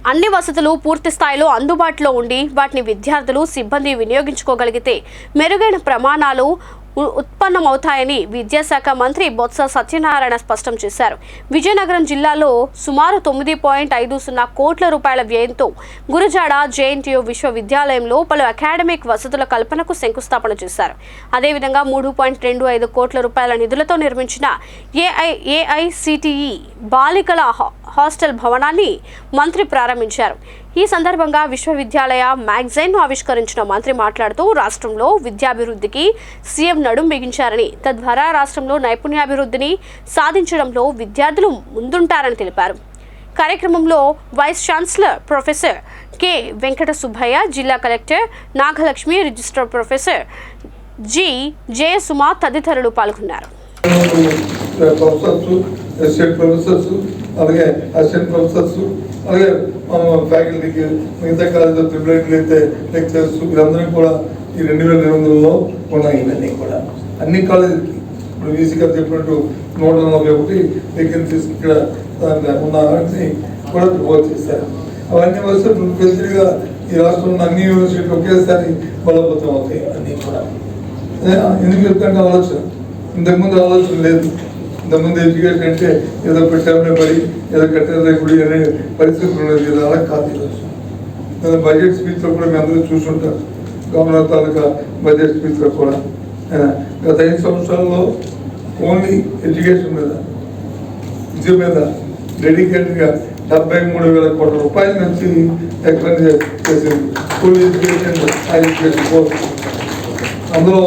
అన్ని వసతులు పూర్తి స్థాయిలో అందుబాటులో ఉండి వాటిని విద్యార్థులు సిబ్బంది వినియోగించుకోగలిగితే మెరుగైన ప్రమాణాలు ఉత్పన్నమవుతాయని విద్యాశాఖ మంత్రి బొత్స సత్యనారాయణ స్పష్టం చేశారు. విజయనగరం జిల్లాలో సుమారు 9.50 కోట్ల రూపాయల వ్యయంతో గురజాడ జేఎన్టీయూ విశ్వవిద్యాలయంలో పలు అకాడమిక్ వసతుల కల్పనకు శంకుస్థాపన చేశారు. అదేవిధంగా 3.25 కోట్ల రూపాయల నిధులతో నిర్మించిన ఏఐసిటిఈ బాలికల హాస్టల్ భవనాన్ని మంత్రి ప్రారంభించారు. ఈ సందర్భంగా విశ్వవిద్యాలయ మ్యాగజైన్ను ఆవిష్కరించిన మంత్రి మాట్లాడుతూ రాష్ట్రంలో విద్యాభివృద్ధికి సీఎం నడుం బిగించారని, తద్వారా రాష్ట్రంలో నైపుణ్యాభివృద్ధిని సాధించడంలో విద్యార్థులు ముందుంటారని తెలిపారు. కార్యక్రమంలో vice chancellor professor K Venkata Subbaiah, జిల్లా collector Nagalakshmi, registrar professor G Jayasuma తదితరులు పాల్గొన్నారు. అలాగే అసిస్టెంట్ ప్రొఫెసర్స్, అలాగే ఫ్యాకల్టీకి, మిగతా కాలేజీలో ట్రిపుల్ అయితే లెక్చర్స్, వీరందరూ కూడా ఈ 2020లో ఉన్నాయి. ఇవన్నీ కూడా అన్ని కాలేజీలకి ఇప్పుడు వీసీ గారు చెప్పినట్టు 141 వేకెన్సీస్ ఇక్కడ ఉన్న వాటిని కూడా ప్రపోజ్ చేశారు. అవన్నీ వస్తే ఫెసిలిటీగా ఈ రాష్ట్రంలో ఉన్న అన్ని యూనివర్సిటీలు ఒకేసారి బలోపేతం అవుతాయి. అన్నీ కూడా ఎందుకు చెప్తాంటే ఆలోచన, ఇంతకుముందు ఆలోచన లేదు. ఇంతకుముందు ఎడ్యుకేషన్ అంటే ఏదో పెట్టామనే పడి ఏదో కట్టారే గుడి అనే పరిస్థితులు ఉండేది. అలా కాదు. ఈరోజు బడ్జెట్ స్పీచ్లో కూడా మేము అందరూ చూసుంటాం. గవర్నర్ తాలూకా బడ్జెట్ స్పీచ్లో కూడా గత 5 సంవత్సరాల్లో ఓన్లీ ఎడ్యుకేషన్ మీద, విద్య మీద డెడికేటెడ్గా 73,000 కోట్ల రూపాయల నుంచి ఎక్స్పెండ్ చేసింది. School education, high education course. అందులో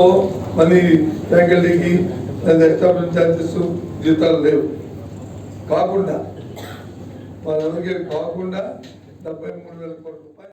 మళ్ళీ ఫ్యాకల్టీకి ఎస్టాబ్లిష్ ఛార్జెస్, జీతాలు లేవు. కాకుండా వాళ్ళందరికీ కాకుండా 73,000 కోట్ల రూపాయలు